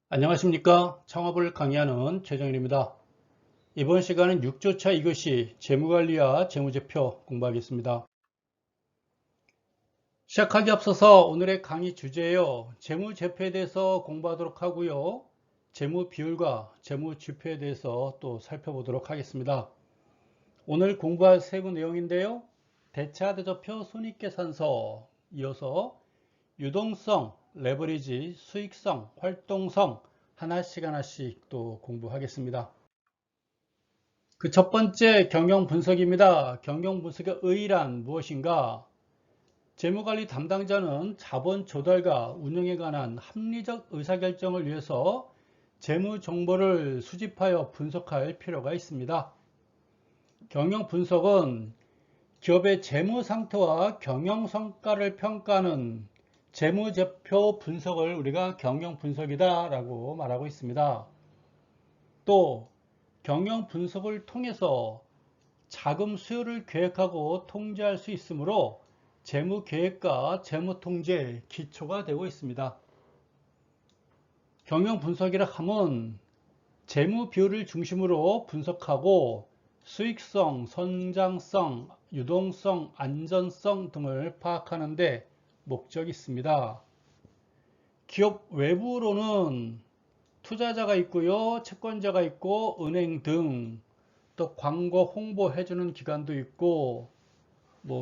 안녕하십니까. 창업을 강의하는 최정일입니다. 이번 시간은 6조차 이것이 재무관리와 재무제표 공부하겠습니다. 시작하기 앞서서 오늘의 강의 주제예요. 재무제표에 대해서 공부하도록 하고요. 재무비율과 재무지표에 대해서 또 살펴보도록 하겠습니다. 오늘 공부할 세부 내용인데요. 대차대조표 손익계산서, 이어서 유동성, 레버리지, 수익성, 활동성 하나씩 또 공부하겠습니다. 그 첫 번째 경영 분석입니다. 경영 분석의 의의란 무엇인가? 재무관리 담당자는 자본 조달과 운영에 관한 합리적 의사결정을 위해서 재무 정보를 수집하여 분석할 필요가 있습니다. 경영 분석은 기업의 재무 상태와 경영 성과를 평가하는 재무제표 분석을 우리가 경영 분석이다 라고 말하고 있습니다. 또 경영 분석을 통해서 자금 수요를 계획하고 통제할 수 있으므로 재무 계획과 재무 통제의 기초가 되고 있습니다. 경영 분석이라 하면 재무 비율을 중심으로 분석하고 수익성, 성장성, 유동성, 안전성 등을 파악하는 데 목적이 있습니다. 기업 외부로는 투자자가 있고요, 채권자가 있고, 은행 등, 또 광고 홍보해주는 기관도 있고,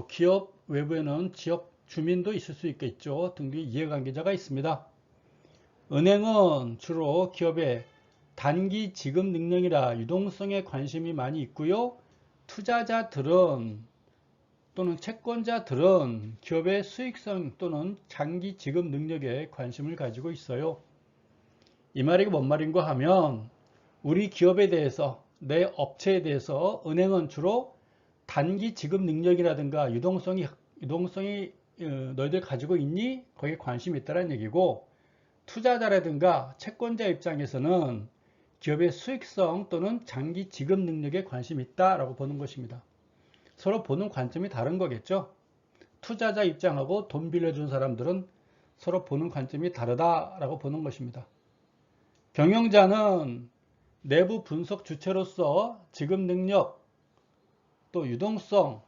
기업 외부에는 지역 주민도 있을 수 있겠죠. 등등의 이해관계자가 있습니다. 은행은 주로 기업의 단기 지급 능력이나 유동성에 관심이 많이 있고요. 투자자들은 또는 채권자들은 기업의 수익성 또는 장기 지급 능력에 관심을 가지고 있어요. 이 말이 뭔 말인가 하면 우리 기업에 대해서 내 업체에 대해서 은행은 주로 단기 지급 능력이라든가 유동성이 너희들 가지고 있니? 거기에 관심이 있다는 얘기고 투자자라든가 채권자 입장에서는 기업의 수익성 또는 장기 지급 능력에 관심이 있다라고 보는 것입니다. 서로 보는 관점이 다른 거겠죠. 투자자 입장하고 돈 빌려준 사람들은 서로 보는 관점이 다르다라고 보는 것입니다. 경영자는 내부 분석 주체로서 지급 능력, 또 유동성,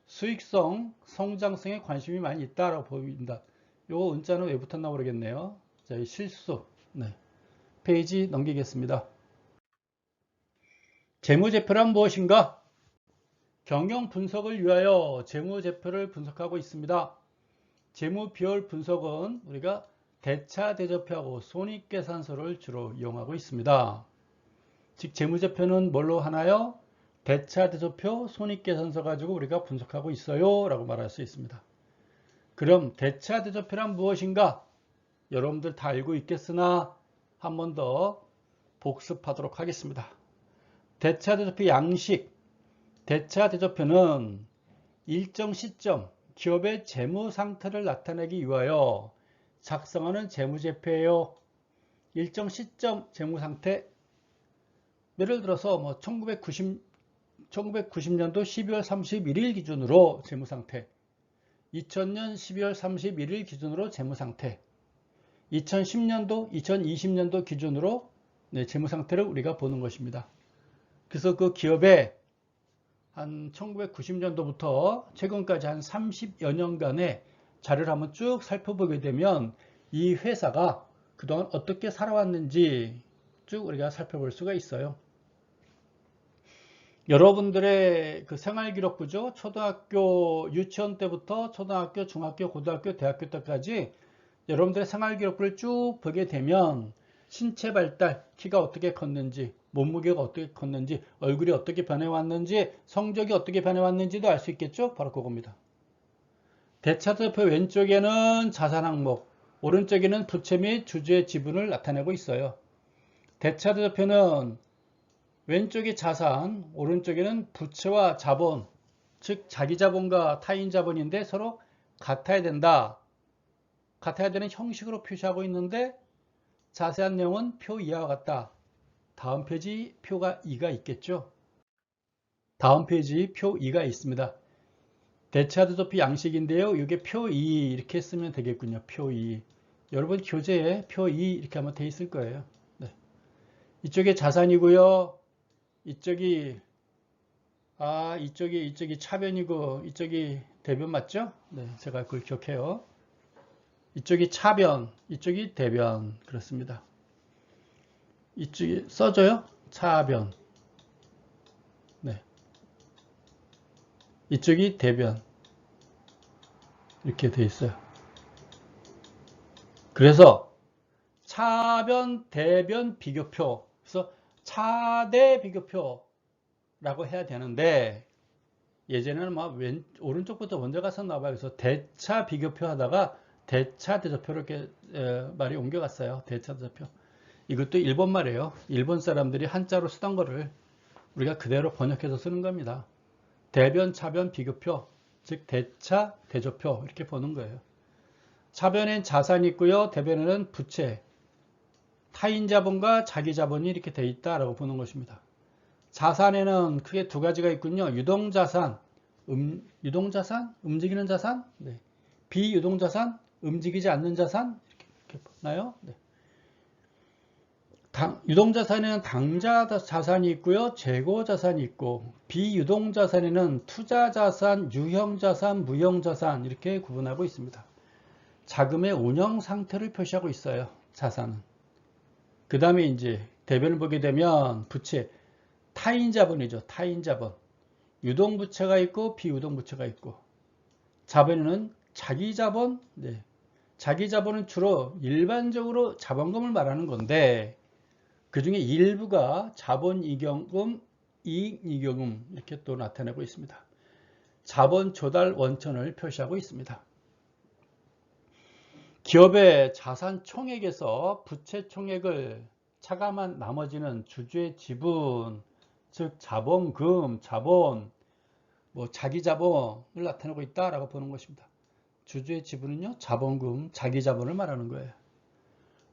수익성, 성장성에 관심이 많이 있다라고 보입니다. 요 은자는 왜 붙었나 모르겠네요. 자, 이 실수. 네. 페이지 넘기겠습니다. 재무제표란 무엇인가? 경영 분석을 위하여 재무제표를 분석하고 있습니다. 재무비율 분석은 우리가 대차대조표하고 손익계산서를 주로 이용하고 있습니다. 즉 재무제표는 뭘로 하나요? 대차대조표, 손익계산서 가지고 우리가 분석하고 있어요 라고 말할 수 있습니다. 그럼 대차대조표란 무엇인가? 여러분들 다 알고 있겠으나 한 번 더 복습하도록 하겠습니다. 대차대조표 양식, 대차대조표는 일정 시점 기업의 재무 상태를 나타내기 위하여 작성하는 재무제표예요. 일정 시점 재무 상태, 예를 들어서 1990년도 12월 31일 기준으로 재무 상태, 2000년 12월 31일 기준으로 재무 상태, 2010년도, 2020년도 기준으로 재무 상태를 우리가 보는 것입니다. 그래서 그 기업의 한 1990년도부터 최근까지 한 30여 년간의 자료를 한번 쭉 살펴보게 되면 이 회사가 그동안 어떻게 살아왔는지 쭉 우리가 살펴볼 수가 있어요. 여러분들의 그 생활기록부죠. 초등학교 유치원 때부터 초등학교, 중학교, 고등학교, 대학교 때까지 여러분들의 생활기록부를 쭉 보게 되면 신체 발달, 키가 어떻게 컸는지, 몸무게가 어떻게 컸는지, 얼굴이 어떻게 변해왔는지, 성적이 어떻게 변해왔는지도 알 수 있겠죠? 바로 그겁니다. 대차대표 왼쪽에는 자산 항목, 오른쪽에는 부채 및 주주의 지분을 나타내고 있어요. 대차대표는 왼쪽이 자산, 오른쪽에는 부채와 자본, 즉 자기 자본과 타인 자본인데 서로 같아야 된다. 같아야 되는 형식으로 표시하고 있는데 자세한 내용은 표 2와 같다. 다음 페이지 표가 2가 있겠죠. 다음 페이지 표 2가 있습니다. 대차대조표 양식인데요. 이게 표 2 이렇게 쓰면 되겠군요. 표 2. 여러분 교재에 표 2 이렇게 한번 돼 있을 거예요. 네. 이쪽이 자산이고요. 이쪽이 이쪽이 차변이고 이쪽이 대변 맞죠? 네, 제가 그걸 기억해요. 이쪽이 차변, 이쪽이 대변. 그렇습니다. 이쪽이 써줘요? 차변. 네. 이쪽이 대변. 이렇게 돼 있어요. 그래서 차변, 대변 비교표. 그래서 차대 비교표라고 해야 되는데 예전에는 막 오른쪽부터 먼저 가서 나와요. 그래서 대차 비교표 하다가 대차 대조표로 이렇게 말이 옮겨갔어요. 대차 대조표. 이것도 일본 말이에요. 일본 사람들이 한자로 쓰던 거를 우리가 그대로 번역해서 쓰는 겁니다. 대변, 차변, 비교표, 즉 대차, 대조표 이렇게 보는 거예요. 차변엔 자산이 있고요. 대변에는 부채, 타인 자본과 자기 자본이 이렇게 돼 있다라고 보는 것입니다. 자산에는 크게 두 가지가 있군요. 유동자산, 유동자산, 움직이는 자산, 네. 비유동자산, 움직이지 않는 자산 이렇게 보나요? 네. 유동자산에는 당좌 자산이 있고요. 재고 자산이 있고 비유동자산에는 투자자산, 유형자산, 무형자산 이렇게 구분하고 있습니다. 자금의 운영 상태를 표시하고 있어요. 자산은. 그 다음에 이제 대변을 보게 되면 부채, 타인 자본이죠. 타인 자본. 유동부채가 있고 비유동부채가 있고 자본에는 자기 자본, 네. 자기 자본은 주로 일반적으로 자본금을 말하는 건데 그 중에 일부가 자본이익금, 이익이익금 이렇게 또 나타내고 있습니다. 자본 조달 원천을 표시하고 있습니다. 기업의 자산 총액에서 부채 총액을 차감한 나머지는 주주의 지분, 즉 자본금, 자본, 자기 자본을 나타내고 있다라고 보는 것입니다. 주주의 지분은요, 자본금, 자기 자본을 말하는 거예요.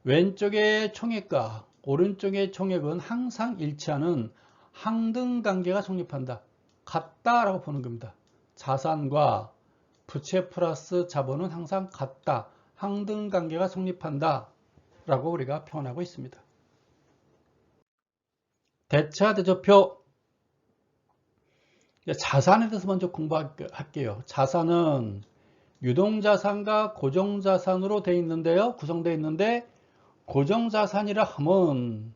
왼쪽의 총액과 오른쪽의 총액은 항상 일치하는 항등관계가 성립한다. 같다라고 보는 겁니다. 자산과 부채 플러스 자본은 항상 같다. 항등관계가 성립한다. 라고 우리가 표현하고 있습니다. 대차 대조표. 자산에 대해서 먼저 공부할게요. 자산은 유동자산과 고정자산으로 되어 있는데요. 구성되어 있는데 고정자산이라 하면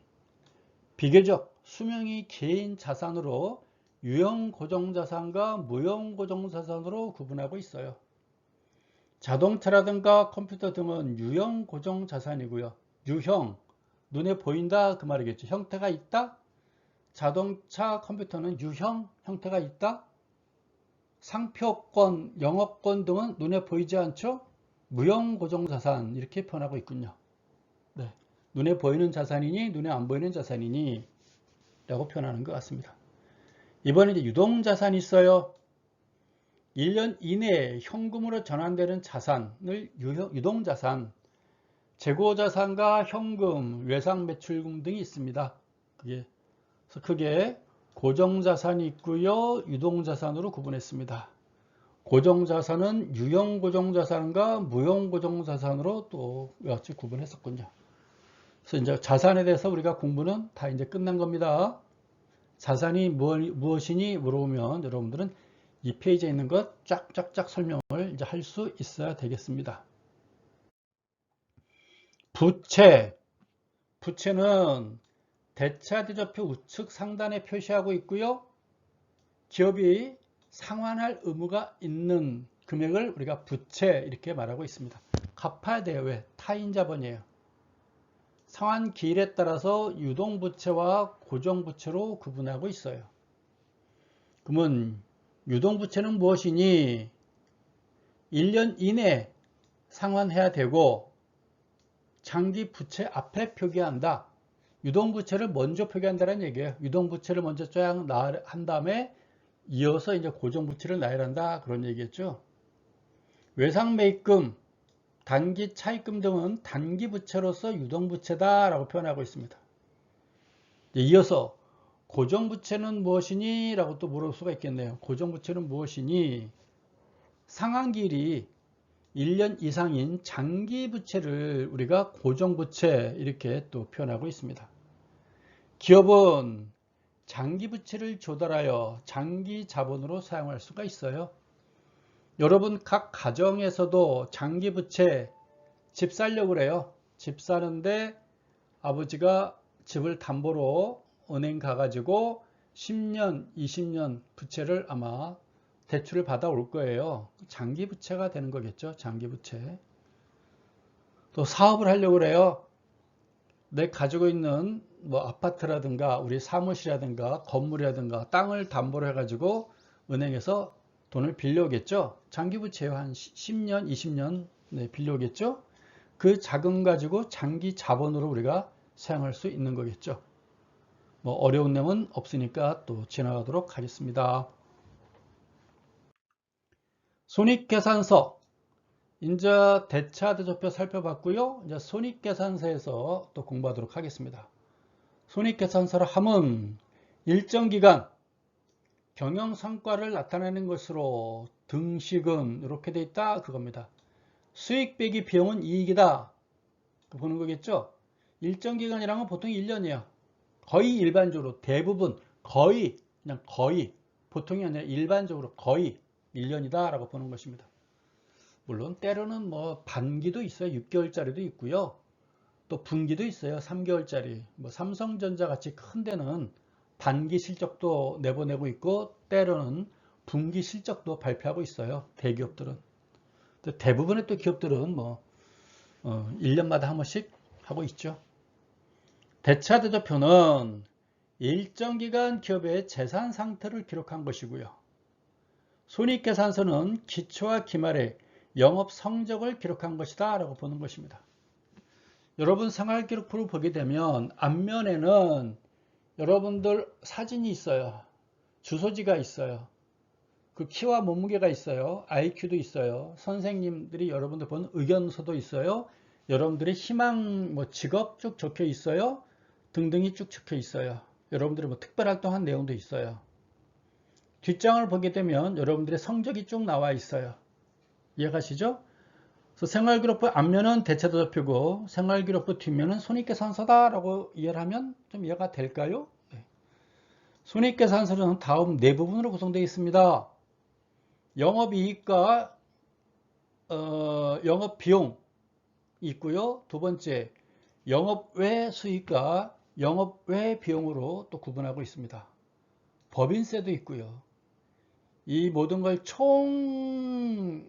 비교적 수명이 긴 자산으로 유형고정자산과 무형고정자산으로 구분하고 있어요. 자동차라든가 컴퓨터 등은 유형고정자산이고요. 유형, 눈에 보인다 그 말이겠죠. 형태가 있다. 자동차, 컴퓨터는 유형 형태가 있다. 상표권, 영업권 등은 눈에 보이지 않죠. 무형고정자산 이렇게 표현하고 있군요. 네. 눈에 보이는 자산이니 눈에 안 보이는 자산이니 라고 표현하는 것 같습니다. 이번에 이제 유동자산이 있어요. 1년 이내에 현금으로 전환되는 자산을 유동자산, 재고자산과 현금, 외상매출금 등이 있습니다. 그래서 크게 고정자산이 있고요. 유동자산으로 구분했습니다. 고정자산은 유형고정자산과 무형고정자산으로 또 같이 구분했었군요. 그래서 이제 자산에 대해서 우리가 공부는 다 이제 끝난 겁니다. 자산이 무엇이니 물어보면 여러분들은 이 페이지에 있는 것 쫙쫙쫙 설명을 이제 할 수 있어야 되겠습니다. 부채. 부채는 대차대조표 우측 상단에 표시하고 있고요. 기업이 상환할 의무가 있는 금액을 우리가 부채 이렇게 말하고 있습니다. 갚아야 돼요. 왜? 타인 자본이에요. 상환 기일에 따라서 유동부채와 고정부채로 구분하고 있어요. 그러면 유동부채는 무엇이니? 1년 이내 상환해야 되고 장기 부채 앞에 표기한다. 유동부채를 먼저 표기한다는 얘기예요. 유동부채를 먼저 쫙 한 다음에 이어서 이제 고정부채를 나열한다. 그런 얘기겠죠. 외상매입금, 단기 차입금 등은 단기 부채로서 유동부채다라고 표현하고 있습니다. 이어서 고정부채는 무엇이니? 라고 또 물을 수가 있겠네요. 고정부채는 무엇이니? 상환기일이 1년 이상인 장기 부채를 우리가 고정부채 이렇게 또 표현하고 있습니다. 기업은 장기 부채를 조달하여 장기 자본으로 사용할 수가 있어요. 여러분 각 가정에서도 장기 부채 집 살려고 그래요. 집 사는데 아버지가 집을 담보로 은행 가가지고 10년, 20년 부채를 아마 대출을 받아 올 거예요. 장기 부채가 되는 거겠죠. 장기 부채. 또 사업을 하려고 그래요. 내 가지고 있는 뭐 아파트라든가 우리 사무실이라든가 건물이라든가 땅을 담보로 해가지고 은행에서 돈을 빌려오겠죠. 장기 부채요. 한 10년, 20년 빌려오겠죠. 그 자금 가지고 장기 자본으로 우리가 사용할 수 있는 거겠죠. 뭐 어려운 내용은 없으니까 또 지나가도록 하겠습니다. 손익계산서 이제 대차 대조표 살펴봤고요. 이제 손익계산서에서 또 공부하도록 하겠습니다. 손익계산서를 하면 일정 기간 경영 성과를 나타내는 것으로 등식은 이렇게 돼 있다 그겁니다. 수익 빼기 비용은 이익이다 보는 거겠죠. 일정 기간이란 건 보통 1년이에요. 거의 일반적으로 대부분 거의 그냥 거의 보통이 아니라 일반적으로 거의 1년이다 라고 보는 것입니다. 물론 때로는 뭐 반기도 있어요. 6개월짜리도 있고요. 또 분기도 있어요. 3개월짜리. 뭐 삼성전자 같이 큰 데는 반기 실적도 내보내고 있고 때로는 분기 실적도 발표하고 있어요. 대기업들은. 대부분의 또 기업들은 뭐 1년마다 한 번씩 하고 있죠. 대차 대조표는 일정 기간 기업의 재산 상태를 기록한 것이고요. 손익계산서는 기초와 기말의 영업 성적을 기록한 것이다 라고 보는 것입니다. 여러분 생활기록부를 보게 되면 앞면에는 여러분들 사진이 있어요. 주소지가 있어요. 그 키와 몸무게가 있어요. IQ도 있어요. 선생님들이 여러분들 보는 의견서도 있어요. 여러분들의 희망, 뭐 직업 쭉 적혀 있어요. 등등이 쭉 적혀 있어요. 여러분들이 뭐 특별활동한 내용도 있어요. 뒷장을 보게 되면 여러분들의 성적이 쭉 나와 있어요. 이해가시죠? 그래서 생활기록부 앞면은 대차대조표고 생활기록부 뒷면은 손익계산서다라고 이해를 하면 좀 이해가 될까요? 네. 손익계산서는 다음 네 부분으로 구성되어 있습니다. 영업이익과 영업비용 있고요. 두 번째 영업외 수익과 영업외 비용으로 또 구분하고 있습니다. 법인세도 있고요. 이 모든 걸 총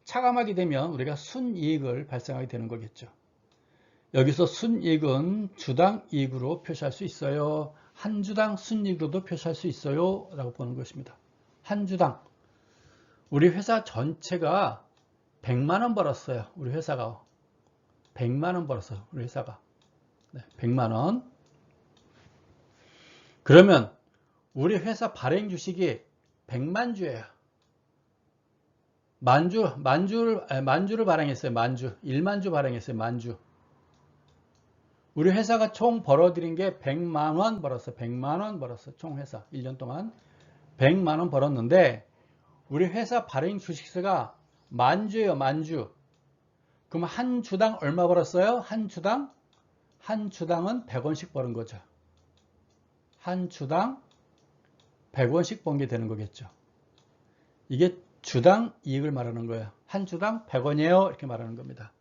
차감하게 되면 우리가 순이익을 발생하게 되는 거겠죠. 여기서 순이익은 주당 이익으로 표시할 수 있어요. 한 주당 순이익으로도 표시할 수 있어요. 라고 보는 것입니다. 한 주당. 우리 회사 전체가 100만 원 벌었어요. 우리 회사가 100만 원 벌었어요. 우리 회사가. 네, 100만 원. 그러면 우리 회사 발행 주식이 100만 주예요. 만주를 발행했어요. 만주. 1만 주 발행했어요. 만주. 우리 회사가 총 벌어들인 게 100만 원 벌었어요. 100만 원 벌었어요. 총 회사. 1년 동안 100만 원 벌었는데 우리 회사 발행 주식수가 만주예요. 만주. 그럼 한 주당 얼마 벌었어요? 한 주당은 100원씩 버는 거죠. 한 주당 100원씩 번 게 되는 거겠죠. 이게 주당 이익을 말하는 거예요. 한 주당 100원이에요. 이렇게 말하는 겁니다.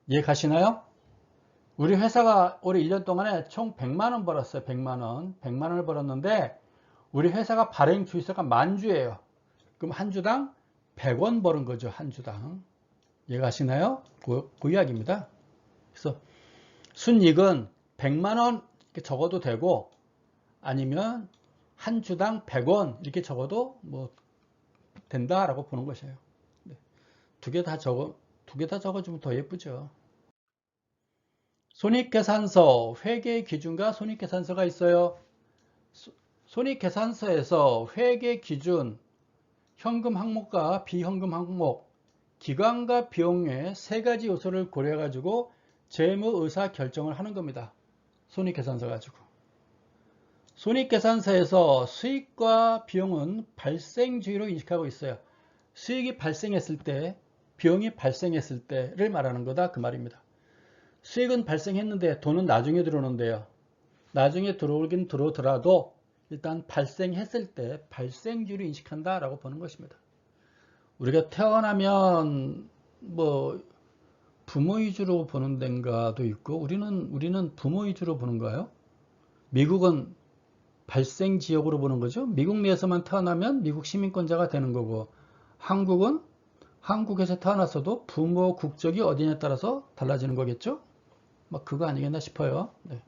이해 가시나요? 우리 회사가 올해 1년 동안에 총 100만 원 벌었어요. 100만 원. 100만 원을 벌었는데 우리 회사가 발행 주식수가 만주예요. 그럼 한 주당 100원 버는 거죠. 한 주당. 이해 가시나요? 그 이야기입니다. 그래서 순이익은 100만 원 이렇게 적어도 되고 아니면 한 주당 100원 이렇게 적어도 뭐 된다라고 보는 것이에요. 두 개 다 적어주면 더 예쁘죠. 손익계산서, 회계 기준과 손익계산서가 있어요. 손익계산서에서 회계 기준, 현금 항목과 비현금 항목, 기간과 비용의 세 가지 요소를 고려해 가지고 재무 의사 결정을 하는 겁니다. 손익계산서 가지고. 손익계산서에서 수익과 비용은 발생주의로 인식하고 있어요. 수익이 발생했을 때, 비용이 발생했을 때를 말하는 거다 그 말입니다. 수익은 발생했는데 돈은 나중에 들어오는데요. 나중에 들어오긴 들어오더라도 일단 발생했을 때 발생주를 인식한다라고 보는 것입니다. 우리가 태어나면 뭐 부모 위주로 보는 데인가도 있고 우리는 부모 위주로 보는가요? 미국은 발생 지역으로 보는 거죠. 미국 내에서만 태어나면 미국 시민권자가 되는 거고 한국은 한국에서 태어났어도 부모 국적이 어디냐에 따라서 달라지는 거겠죠. 막 그거 아니겠나 싶어요. 네.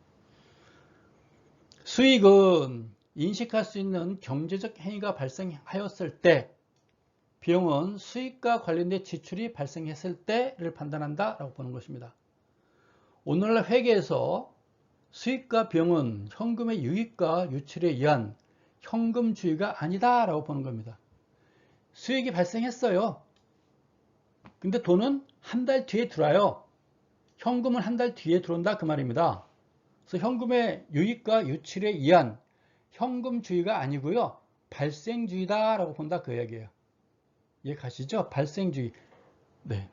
수익은 인식할 수 있는 경제적 행위가 발생하였을 때, 비용은 수익과 관련된 지출이 발생했을 때를 판단한다 라고 보는 것입니다. 오늘날 회계에서 수익과 비용은 현금의 유입과 유출에 의한 현금주의가 아니다 라고 보는 겁니다. 수익이 발생했어요. 근데 돈은 한 달 뒤에 들어와요. 현금은 한 달 뒤에 들어온다 그 말입니다. 그래서 현금의 유입과 유출에 의한 현금주의가 아니고요. 발생주의다 라고 본다 그 얘기예요. 이해 가시죠? 발생주의. 네.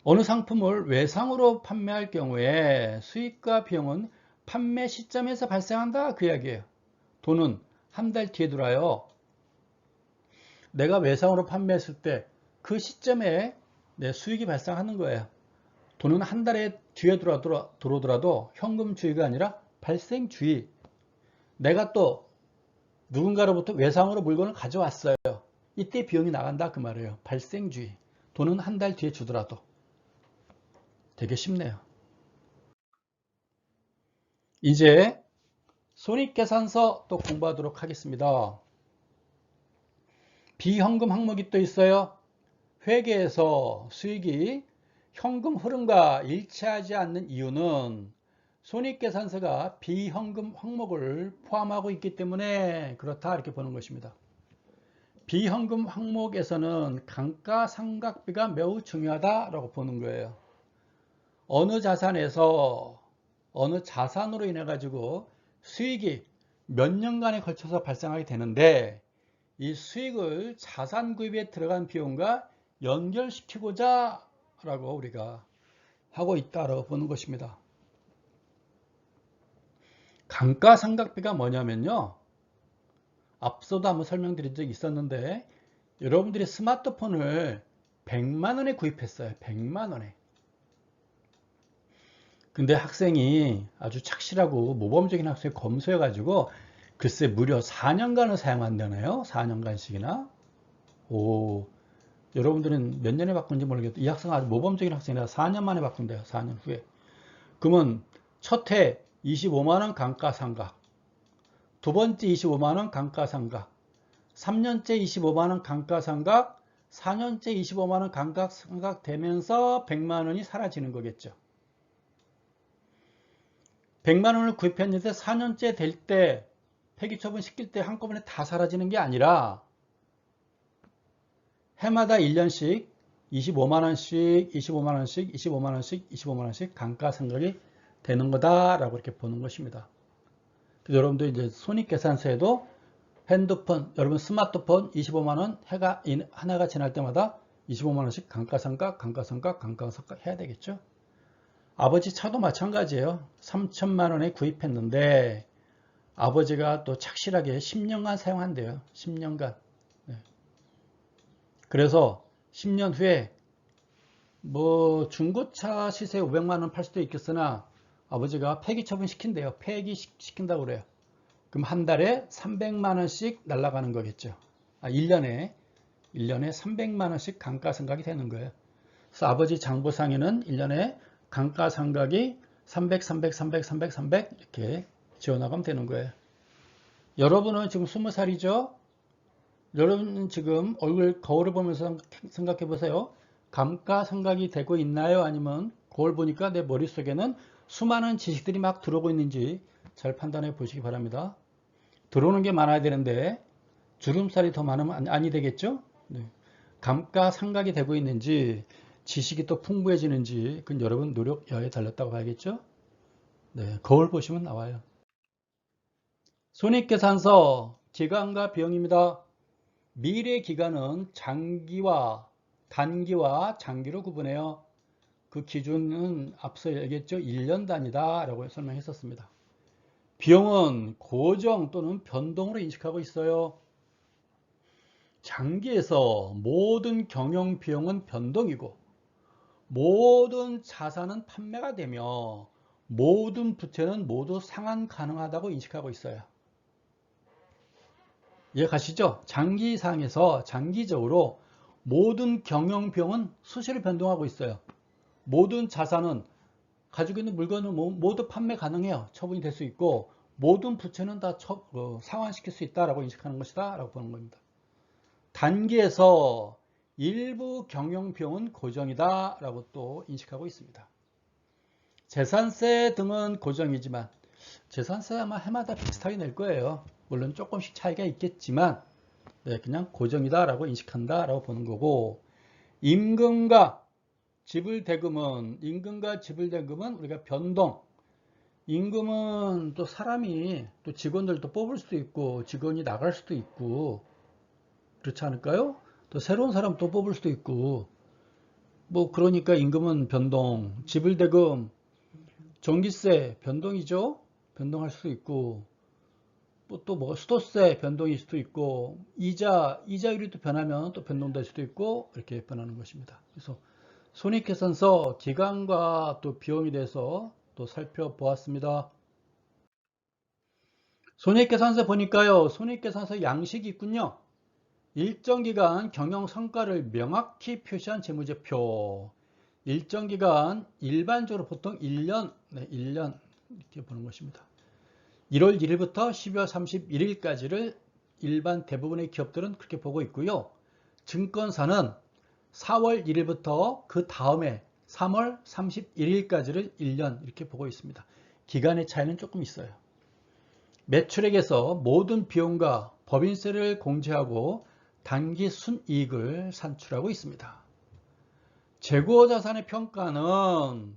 어느 상품을 외상으로 판매할 경우에 수익과 비용은 판매 시점에서 발생한다 그 이야기예요. 돈은 한 달 뒤에 들어와요. 내가 외상으로 판매했을 때 그 시점에 내 수익이 발생하는 거예요. 돈은 한 달에 뒤에 들어오더라도 현금주의가 아니라 발생주의. 내가 또 누군가로부터 외상으로 물건을 가져왔어요. 이때 비용이 나간다 그 말이에요. 발생주의. 돈은 한 달 뒤에 주더라도. 되게 쉽네요. 이제 손익계산서 또 공부하도록 하겠습니다. 비현금 항목이 또 있어요. 회계에서 수익이 현금 흐름과 일치하지 않는 이유는 손익계산서가 비현금 항목을 포함하고 있기 때문에 그렇다 이렇게 보는 것입니다. 비현금 항목에서는 감가상각비가 매우 중요하다라고 보는 거예요. 어느 자산에서 어느 자산으로 인해 가지고 수익이 몇 년간에 걸쳐서 발생하게 되는데 이 수익을 자산 구입에 들어간 비용과 연결시키고자 라고 우리가 하고 있다고 보는 것입니다. 감가상각비가 뭐냐면요. 앞서도 한번 설명드린 적이 있었는데 여러분들이 스마트폰을 100만 원에 구입했어요. 100만 원에. 근데 학생이 아주 착실하고 모범적인 학생이 검소해가지고 글쎄 무려 4년간을 사용한다네요. 4년간씩이나. 오, 여러분들은 몇 년에 바꾼지 모르겠다. 이 학생은 아주 모범적인 학생이라 4년 만에 바꾼대요. 4년 후에. 그러면 첫 해 25만원 감가상각, 두 번째 25만원 감가상각, 3년째 25만원 감가상각, 4년째 25만원 감가상각 되면서 100만원이 사라지는 거겠죠. 100만원을 구입했는데 4년째 될 때 폐기처분 시킬 때 한꺼번에 다 사라지는 게 아니라 해마다 1년씩 25만원씩 25만원씩 25만원씩 25만원씩 감가상각이 되는 거다라고 이렇게 보는 것입니다. 여러분도 이제 손익계산서에도 핸드폰, 여러분 스마트폰 25만원 해가 하나가 지날 때마다 25만원씩 감가상각, 감가상각, 감가상각 해야 되겠죠. 아버지 차도 마찬가지예요. 3천만원에 구입했는데 아버지가 또 착실하게 10년간 사용한대요. 10년간. 네. 그래서 10년 후에 뭐 중고차 시세 500만원 팔 수도 있겠으나 아버지가 폐기처분 시킨대요. 폐기시킨다고 그래요. 그럼 한 달에 300만원씩 날아가는 거겠죠. 1년에 300만원씩 감가상각이 되는 거예요. 그래서 아버지 장부상에는 1년에 감가상각이 300, 300, 300, 300, 300 이렇게 지어나가면 되는 거예요. 여러분은 지금 20살이죠? 여러분은 지금 얼굴 거울을 보면서 생각해 보세요. 감가상각이 되고 있나요? 아니면 거울 보니까 내 머릿속에는 수많은 지식들이 막 들어오고 있는지 잘 판단해 보시기 바랍니다. 들어오는 게 많아야 되는데 주름살이 더 많으면 아니 되겠죠? 네. 감가상각이 되고 있는지 지식이 또 풍부해지는지 그건 여러분 노력 여하에 달렸다고 봐야겠죠? 네, 거울 보시면 나와요. 손익계산서 기간과 비용입니다. 미래 기간은 장기와 단기와 장기로 구분해요. 그 기준은 앞서 얘기했죠. 1년 단위다 라고 설명했었습니다. 비용은 고정 또는 변동으로 인식하고 있어요. 장기에서 모든 경영 비용은 변동이고 모든 자산은 판매가 되며 모든 부채는 모두 상환 가능하다고 인식하고 있어요. 이해가시죠? 장기상에서 장기적으로 모든 경영 비용은 수시로 변동하고 있어요. 모든 자산은 가지고 있는 물건은 모두 판매 가능해요. 처분이 될 수 있고 모든 부채는 다 상환시킬 수 있다라고 인식하는 것이다 라고 보는 겁니다. 단기에서 일부 경영 비용은 고정이다 라고 또 인식하고 있습니다. 재산세 등은 고정이지만 재산세 아마 해마다 비슷하게 낼 거예요. 물론 조금씩 차이가 있겠지만 그냥 고정이다 라고 인식한다 라고 보는 거고, 임금과 지불대금은 우리가 변동, 임금은 또 사람이 또 직원들도 뽑을 수도 있고 직원이 나갈 수도 있고 그렇지 않을까요? 또 새로운 사람 또 뽑을 수도 있고 뭐 그러니까 임금은 변동, 지불대금, 전기세 변동이죠. 변동할 수도 있고 또 수도세 변동일 수도 있고 이자율이 또 변하면 또 변동될 수도 있고 이렇게 변하는 것입니다. 그래서 손익계산서 기간과 또 비용에 대해서 또 살펴보았습니다. 손익계산서 보니까요. 손익계산서 양식이 있군요. 일정 기간 경영 성과를 명확히 표시한 재무제표. 일정 기간 일반적으로 보통 1년, 1년 이렇게 보는 것입니다. 1월 1일부터 12월 31일까지를 일반 대부분의 기업들은 그렇게 보고 있고요. 증권사는 4월 1일부터 그 다음에 3월 31일까지를 1년 이렇게 보고 있습니다. 기간의 차이는 조금 있어요. 매출액에서 모든 비용과 법인세를 공제하고 단기 순이익을 산출하고 있습니다. 재고자산 평가는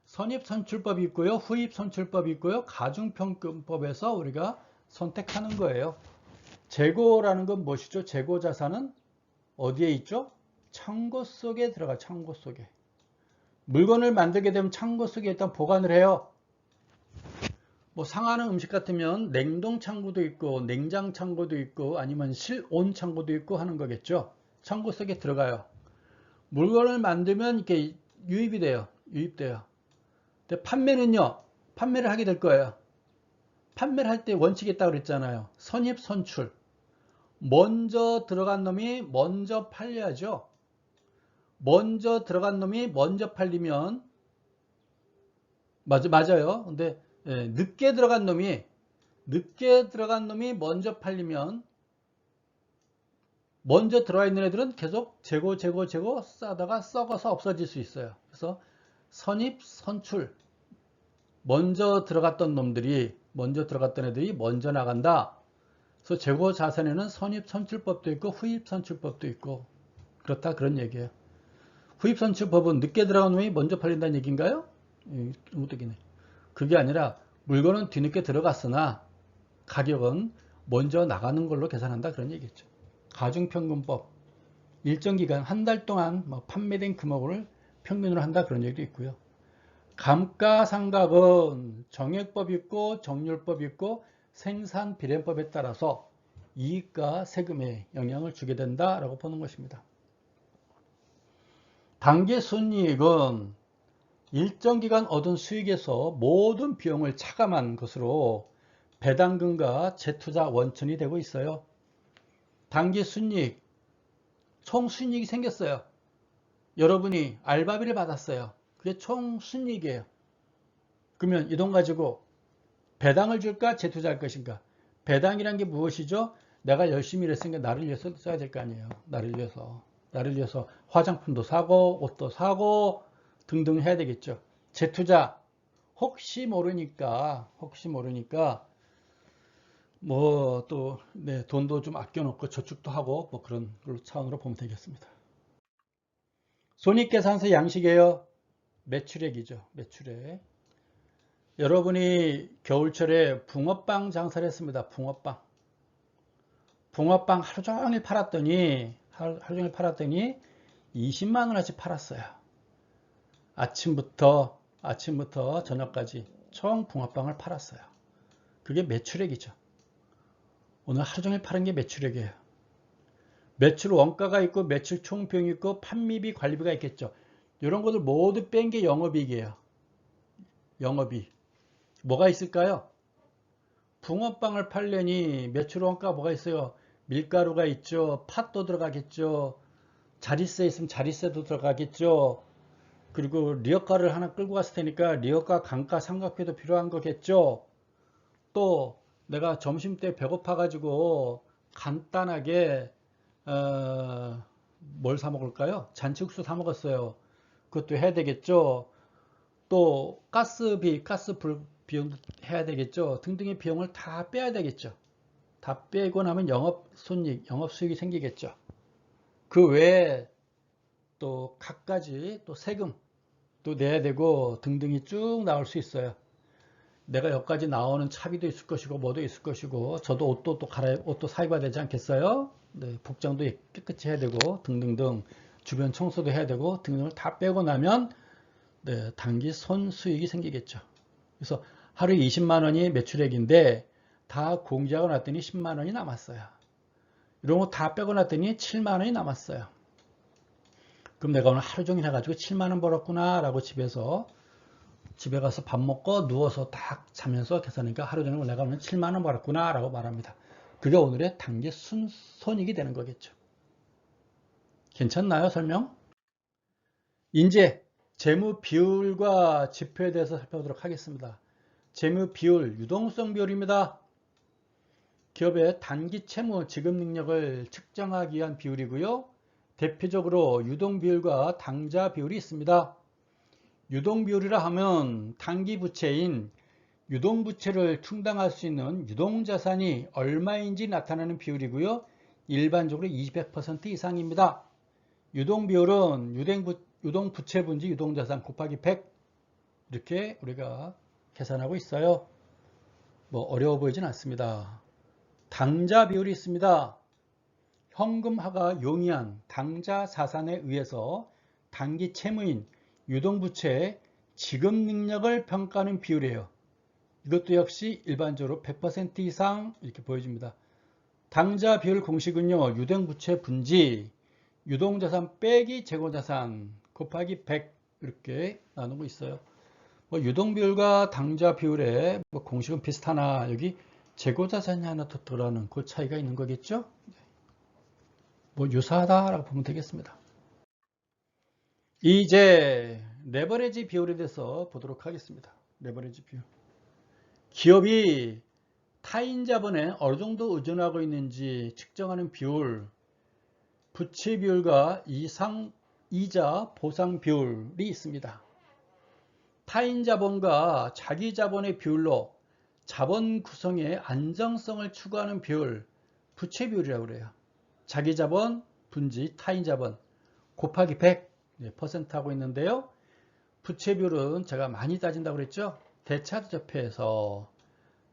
선입선출법이 있고요. 후입선출법이 있고요. 가중평균법에서 우리가 선택하는 거예요. 재고라는 건 무엇이죠? 재고자산은 어디에 있죠? 창고 속에 들어가. 창고 속에. 물건을 만들게 되면 창고 속에 일단 보관을 해요. 뭐 상하는 음식 같으면 냉동 창고도 있고 냉장 창고도 있고 아니면 실온 창고도 있고 하는 거겠죠. 창고 속에 들어가요. 물건을 만들면 이렇게 유입돼요. 근데 판매는요. 판매를 하게 될 거예요. 판매를 할 때 원칙이 있다고 그랬잖아요. 선입선출. 먼저 들어간 놈이 먼저 팔려야죠. 먼저 들어간 놈이 먼저 팔리면 맞아요. 근데 늦게 들어간 놈이 먼저 팔리면 먼저 들어와 있는 애들은 계속 재고 싸다가 썩어서 없어질 수 있어요. 그래서 선입 선출. 먼저 들어갔던 애들이 먼저 나간다. 그래서 재고 자산에는 선입 선출법도 있고 후입 선출법도 있고 그렇다 그런 얘기예요. 후입 선출법은 늦게 들어간 놈이 먼저 팔린다는 얘기인가요? 그게 아니라 물건은 뒤늦게 들어갔으나 가격은 먼저 나가는 걸로 계산한다 그런 얘기겠죠. 가중평균법, 일정 기간 한 달 동안 판매된 금액을 평균으로 한다 그런 얘기도 있고요. 감가상각은 정액법 있고 정률법 있고 생산비례법에 따라서 이익과 세금에 영향을 주게 된다라고 보는 것입니다. 단기순이익은 일정 기간 얻은 수익에서 모든 비용을 차감한 것으로 배당금과 재투자 원천이 되고 있어요. 단기순이익, 총 순이익이 생겼어요. 여러분이 알바비를 받았어요. 그게 총 순이익이에요. 그러면 이 돈 가지고 배당을 줄까 재투자할 것인가? 배당이란 게 무엇이죠? 내가 열심히 일했으니까 나를 위해서 써야 될 거 아니에요. 나를 위해서 화장품도 사고 옷도 사고 등등 해야 되겠죠. 재투자, 혹시 모르니까 뭐 또 돈도 좀 아껴놓고 저축도 하고 뭐 그런 차원으로 보면 되겠습니다. 손익계산서 양식이에요. 매출액이죠. 매출액. 여러분이 겨울철에 붕어빵 장사를 했습니다. 붕어빵 하루 종일 팔았더니 20만 원어치 팔았어요. 아침부터 저녁까지 총 붕어빵을 팔았어요. 그게 매출액이죠. 오늘 하루 종일 파는 게 매출액이에요. 매출 원가가 있고 매출 총비용이 있고 판매비 관리비가 있겠죠. 이런 것들 모두 뺀 게 영업이익이에요. 영업이익. 뭐가 있을까요? 붕어빵을 팔려니 매출 원가가 뭐가 있어요? 밀가루가 있죠. 팥도 들어가겠죠. 자릿세 있으면 자릿세도 들어가겠죠. 그리고 리어카를 하나 끌고 갔을 테니까 리어카 강가 삼각표도 필요한 거겠죠. 또 내가 점심때 배고파 가지고 간단하게 뭘 사 먹을까요? 잔치국수 사 먹었어요. 그것도 해야 되겠죠. 또 가스불 비용도 해야 되겠죠. 등등의 비용을 다 빼야 되겠죠. 다 빼고 나면 영업손익, 영업수익이 생기겠죠. 그 외에 또 갖가지 또 세금 또 내야 되고 등등이 쭉 나올 수 있어요. 내가 여기까지 나오는 차비도 있을 것이고 뭐도 있을 것이고 저도 옷도 또 옷도 사입어야 되지 않겠어요? 네, 복장도 깨끗이 해야 되고 등등등 주변 청소도 해야 되고 등등을 다 빼고 나면 네, 단기 손수익이 생기겠죠. 그래서 하루에 20만 원이 매출액인데 다 공제하고 났더니 10만 원이 남았어요. 이런 거 다 빼고 났더니 7만 원이 남았어요. 그럼 내가 오늘 하루 종일 해가지고 7만 원 벌었구나 라고 집에 가서 밥 먹고 누워서 딱 자면서 계산하니까 하루 종일 내가 오늘 7만 원 벌었구나 라고 말합니다. 그게 오늘의 단기 손익이 되는 거겠죠. 괜찮나요? 설명? 이제 재무 비율과 지표에 대해서 살펴보도록 하겠습니다. 재무 비율, 유동성 비율입니다. 기업의 단기 채무 지급 능력을 측정하기 위한 비율이고요. 대표적으로 유동 비율과 당좌 비율이 있습니다. 유동 비율이라 하면 단기 부채인 유동 부채를 충당할 수 있는 유동 자산이 얼마인지 나타내는 비율이고요. 일반적으로 200% 이상입니다. 유동 비율은 유동 부채 분지 유동 자산 곱하기 100 이렇게 우리가 계산하고 있어요. 뭐 어려워 보이진 않습니다. 당좌 비율이 있습니다. 현금화가 용이한 당좌 자산에 의해서 단기 채무인 유동부채의 지급 능력을 평가하는 비율이에요. 이것도 역시 일반적으로 100% 이상 이렇게 보여집니다. 당좌 비율 공식은요. 유동부채 분지 유동자산 빼기 재고자산 곱하기 100 이렇게 나누고 있어요. 뭐 유동비율과 당좌 비율의 뭐 공식은 비슷하나 여기 재고자산이 하나 더 들어가는 그 차이가 있는 거겠죠? 뭐 유사하다라고 보면 되겠습니다. 이제 레버리지 비율에 대해서 보도록 하겠습니다. 레버리지 비율. 기업이 타인 자본에 어느 정도 의존하고 있는지 측정하는 비율, 부채 비율과 이자 보상 비율이 있습니다. 타인 자본과 자기 자본의 비율로 자본 구성의 안정성을 추구하는 비율, 부채 비율이라고 그래요. 자기 자본 분지 타인 자본 곱하기 100% 하고 있는데요. 부채 비율은 제가 많이 따진다고 그랬죠. 대차도 접해서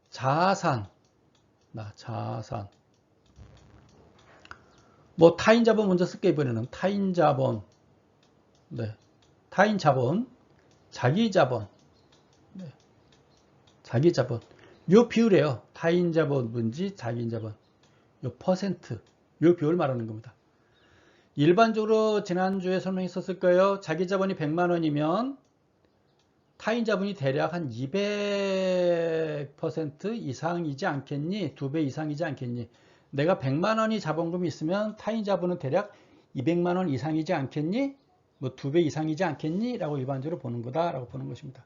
자산 뭐 타인 자본 먼저 쓸게. 이번에는 타인 자본, 타인 자본, 자기 자본, 자기 자본 요 비율이에요. 타인 자본 분지 자기 자본 요 퍼센트 요 비율을 말하는 겁니다. 일반적으로 지난주에 설명했었을 거예요. 자기 자본이 100만 원이면 타인 자본이 대략 한 200% 이상이지 않겠니? 2배 이상이지 않겠니? 내가 100만 원이 자본금이 있으면 타인 자본은 대략 200만 원 이상이지 않겠니? 뭐 2배 이상이지 않겠니? 라고 일반적으로 보는 거다라고 보는 것입니다.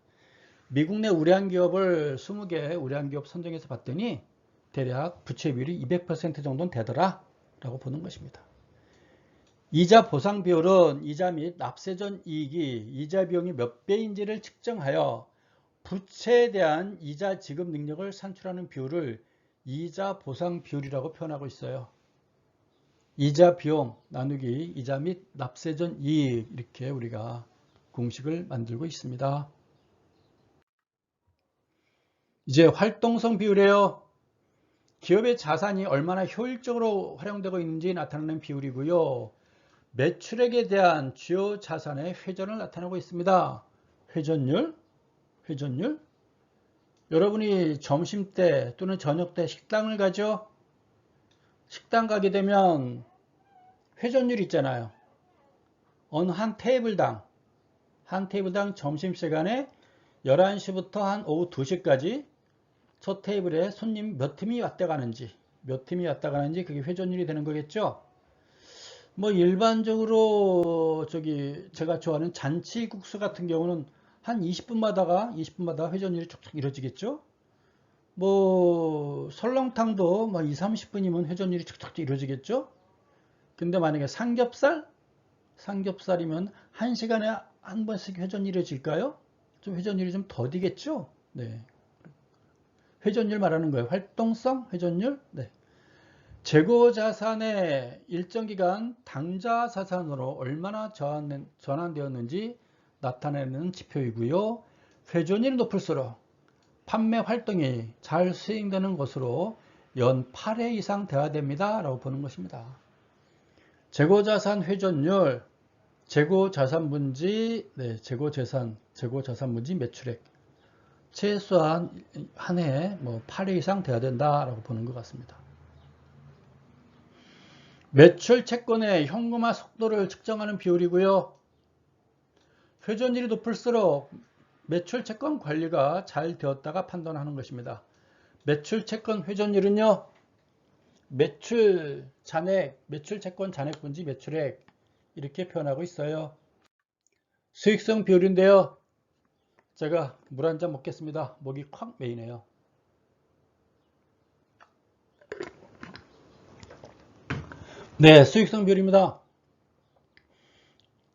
미국 내 우량 기업을 20개 우량 기업 선정해서 봤더니 대략 부채 비율이 200% 정도는 되더라 라고 보는 것입니다. 이자 보상 비율은 이자 및 납세 전 이익이 이자 비용이 몇 배인지를 측정하여 부채에 대한 이자 지급 능력을 산출하는 비율을 이자 보상 비율이라고 표현하고 있어요. 이자 비용 나누기 이자 및 납세 전 이익 이렇게 우리가 공식을 만들고 있습니다. 이제 활동성 비율이에요. 기업의 자산이 얼마나 효율적으로 활용되고 있는지 나타내는 비율이고요. 매출액에 대한 주요 자산의 회전을 나타내고 있습니다. 회전율. 여러분이 점심때 또는 저녁때 식당을 가죠? 식당 가게 되면 회전율 있잖아요. 어느 한 테이블당 점심시간에 11시부터 한 오후 2시까지 저 테이블에 손님 몇 팀이 왔다 가는지 그게 회전율이 되는 거겠죠. 뭐 일반적으로 제가 좋아하는 잔치국수 같은 경우는 한 20분마다 회전율이 촉촉 이루어지겠죠. 뭐 설렁탕도 뭐 2, 30분이면 회전율이 촉촉 이루어지겠죠. 근데 만약에 삼겹살이면 1시간에 한 번씩 회전율이 이루어질까요? 좀 회전율이 좀 더디겠죠. 네. 회전율 말하는 거예요. 활동성 회전율. 네. 재고자산의 일정 기간 당좌 자산으로 얼마나 전환되었는지 나타내는 지표이고요. 회전율이 높을수록 판매 활동이 잘 수행되는 것으로 연 8회 이상 돼야 됩니다. 라고 보는 것입니다. 재고자산 회전율, 재고자산 분지 매출액. 최소한 한 해에 8회 이상 돼야 된다라고 보는 것 같습니다. 매출 채권의 현금화 속도를 측정하는 비율이고요. 회전율이 높을수록 매출 채권 관리가 잘 되었다가 판단하는 것입니다. 매출 채권 회전율은요. 매출 채권 잔액 분지 매출액 이렇게 표현하고 있어요. 수익성 비율인데요. 제가 물 한 잔 먹겠습니다. 목이 콱 메이네요. 네, 수익성 비율입니다.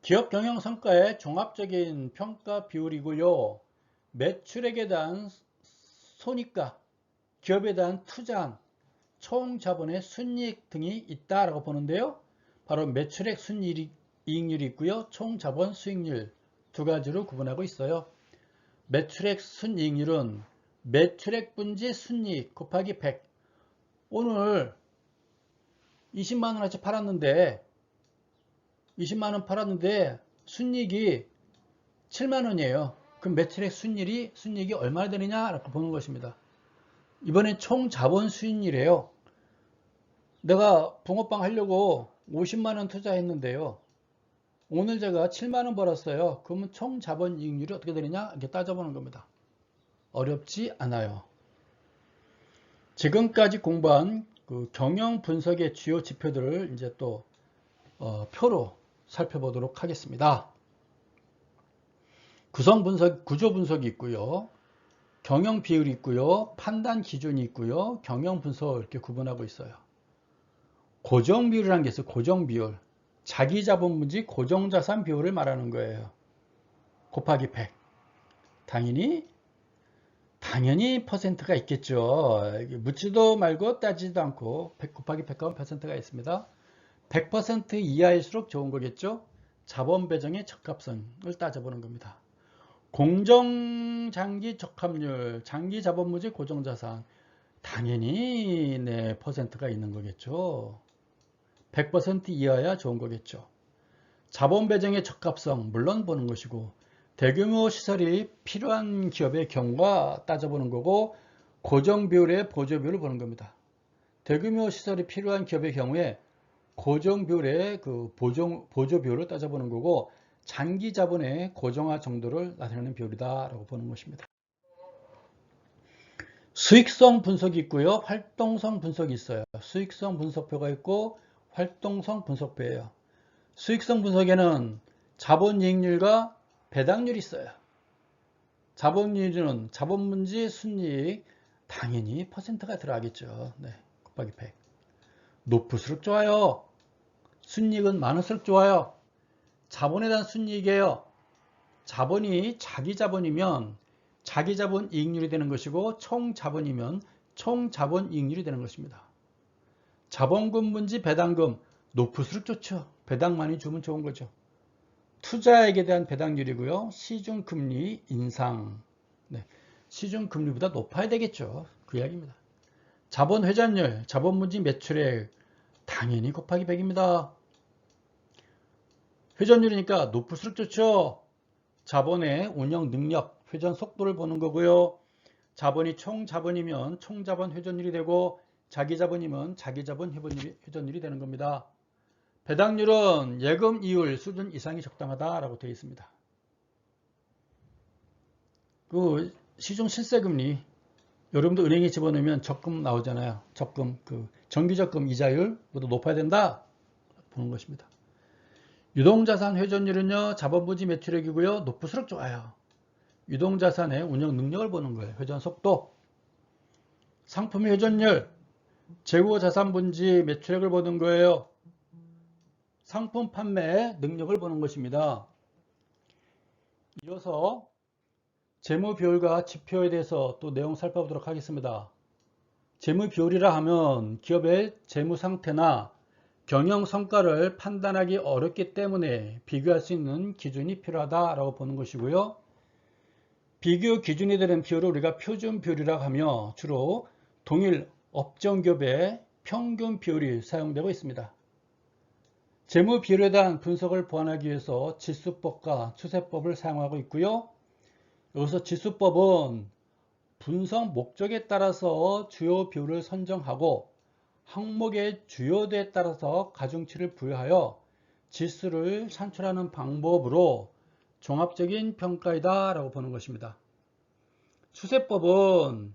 기업 경영 성과의 종합적인 평가 비율이고요. 매출액에 대한 손익과 기업에 대한 투자한 총 자본의 순이익 등이 있다라고 보는데요. 바로 매출액 순이익률이 있고요. 총 자본 수익률 두 가지로 구분하고 있어요. 매출액 순이익률은 매출액 분지 순이익 곱하기 100. 오늘 20만 원어치 팔았는데 20만 원 팔았는데 순이익이 7만 원이에요. 그럼 매출액 순이익이 얼마나 되느냐라고 보는 것입니다. 이번엔 총 자본 수익률이에요. 내가 붕어빵 하려고 50만 원 투자했는데요. 오늘 제가 7만 원 벌었어요. 그러면 총 자본 이익률이 어떻게 되느냐 이렇게 따져보는 겁니다. 어렵지 않아요. 지금까지 공부한 그 경영 분석의 주요 지표들을 이제 또 표로 살펴보도록 하겠습니다. 구조 분석이 있고요. 경영 비율이 있고요. 판단 기준이 있고요. 경영 분석을 이렇게 구분하고 있어요. 고정 비율이라는 게 있어요. 고정 비율. 자기 자본 분지 고정 자산 비율을 말하는 거예요. 곱하기 100. 당연히 퍼센트가 있겠죠. 묻지도 말고 따지도 않고 100 곱하기 100하면 퍼센트가 있습니다. 100% 이하일수록 좋은 거겠죠. 자본 배정의 적합성을 따져보는 겁니다. 공정 장기 적합률, 장기 자본 분지 고정 자산. 당연히 퍼센트가 있는 거겠죠. 100% 이하야 좋은 거겠죠. 자본 배정의 적합성 물론 보는 것이고 대규모 시설이 필요한 기업의 경우가 따져보는 거고 고정 비율의 보조 비율을 보는 겁니다. 대규모 시설이 필요한 기업의 경우에 고정 비율의 그 보조 비율을 따져보는 거고 장기 자본의 고정화 정도를 나타내는 비율이다라고 보는 것입니다. 수익성 분석이 있고요. 활동성 분석이 있어요. 수익성 분석표가 있고 활동성 분석표예요. 수익성 분석에는 자본이익률과 배당률이 있어요. 자본이익률은 자본분지 순이익 당연히 퍼센트가 들어가겠죠. 네, 곱하기 100. 높을수록 좋아요. 순이익은 많을수록 좋아요. 자본에 대한 순이익이에요. 자본이 자기 자본이면 자기 자본 이익률이 되는 것이고 총 자본이면 총 자본 이익률이 되는 것입니다. 자본금 분지 배당금 높을수록 좋죠. 배당 많이 주면 좋은 거죠. 투자액에 대한 배당률이고요. 시중금리 인상. 네, 시중금리보다 높아야 되겠죠. 그 이야기입니다. 자본 회전율, 자본 분지 매출액 당연히 곱하기 100입니다. 회전율이니까 높을수록 좋죠. 자본의 운영 능력, 회전 속도를 보는 거고요. 자본이 총 자본이면 총 자본 회전율이 되고 자기 자본이면 자기 자본 회전율이 되는 겁니다. 배당률은 예금 이율 수준 이상이 적당하다라고 되어 있습니다. 그 시중 실세금리 여러분도 은행에 집어넣으면 적금 나오잖아요. 적금 정기적금 이자율보다 높아야 된다 보는 것입니다. 유동자산 회전율은요, 자본부지 매출액이고요, 높을수록 좋아요. 유동자산의 운영 능력을 보는 거예요. 회전 속도. 상품 회전율, 재고 자산 분지 매출액을 보는 거예요. 상품 판매 능력을 보는 것입니다. 이어서 재무 비율과 지표에 대해서 또 내용 살펴보도록 하겠습니다. 재무 비율이라 하면 기업의 재무 상태나 경영 성과를 판단하기 어렵기 때문에 비교할 수 있는 기준이 필요하다라고 보는 것이고요. 비교 기준이 되는 비율을 우리가 표준 비율이라고 하며 주로 동일 업종 기업의 평균 비율이 사용되고 있습니다. 재무 비율에 대한 분석을 보완하기 위해서 지수법과 추세법을 사용하고 있고요. 여기서 지수법은 분석 목적에 따라서 주요 비율을 선정하고 항목의 주요도에 따라서 가중치를 부여하여 지수를 산출하는 방법으로 종합적인 평가이다 라고 보는 것입니다. 추세법은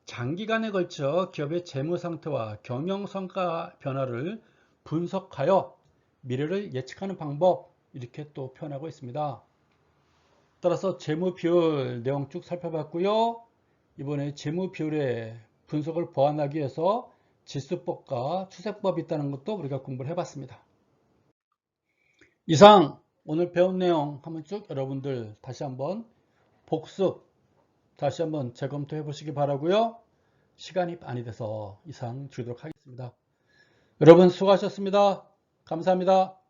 장기간에 걸쳐 기업의 재무 상태와 경영 성과 변화를 분석하여 미래를 예측하는 방법, 이렇게 또 표현하고 있습니다. 따라서 재무 비율 내용 쭉 살펴봤고요. 이번에 재무 비율의 분석을 보완하기 위해서 지수법과 추세법이 있다는 것도 우리가 공부를 해봤습니다. 이상 오늘 배운 내용 한번 쭉 여러분들 다시 한번 복습, 다시 한번 재검토해 보시기 바라고요. 시간이 많이 돼서 이상 줄이도록 하겠습니다. 여러분 수고하셨습니다. 감사합니다.